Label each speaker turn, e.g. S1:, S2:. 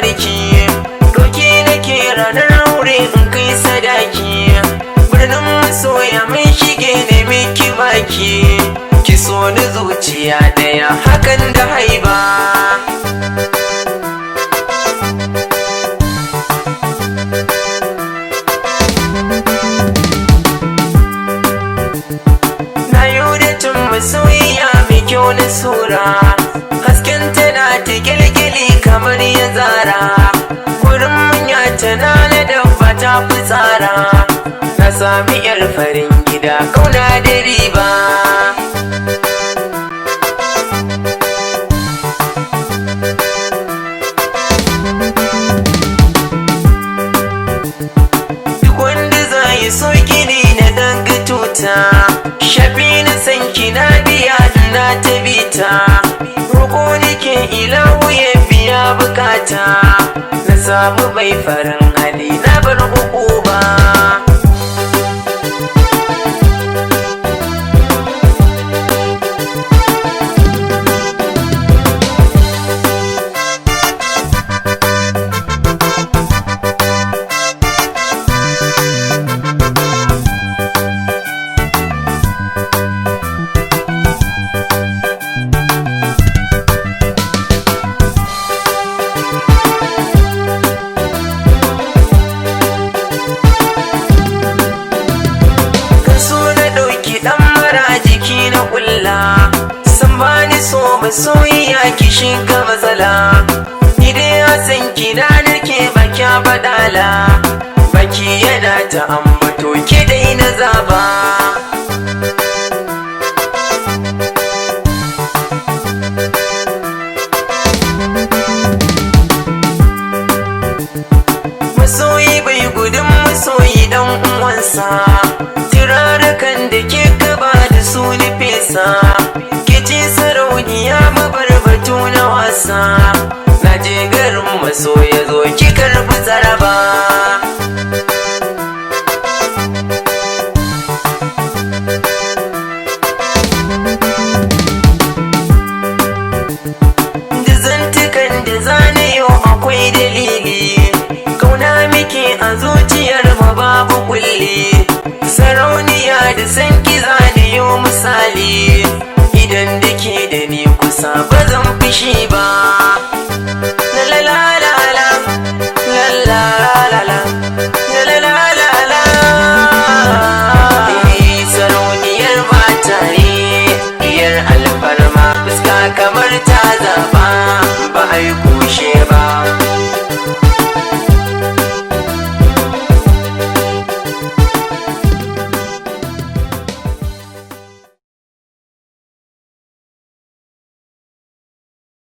S1: barki, doki nake ranar aure in kai sadaki. Birnin masoya mai shige ne miki baki, ki so ni zuciya daya hakan da haiba. Na yau da tun masoyiya mai kyau na sura, hasken tana ta kyalkyali kamar ya zara. Kurin manya tana na dabba ta fi tsara, na sami yar farin gida kauna da riba. Duk wanda za yi so gini na danga tuta, shafi na san kina biya na ta bita. Roƙo nake ilahu ya biya bukata, na samu bai farin hali na bar ba. San bani so masoyiya ki shiga matsala, idan ya san kina nake baki badala. Baki yana ta ambato ki dai na zaba. Masoyi bai gudun masoyi dan uwansa, turarukan da ke gaba da su ni fesa. Kici sarauniya mabarbatu na wasa, na je garin maso ya zo ki karbi zaraba. Da zantukan da zane yau akwai dalili, kauna muke a zuciyar mu babu kulli. Sarauniya da san ki zane yau misali, idan da ke da ni kusa ba zan fishi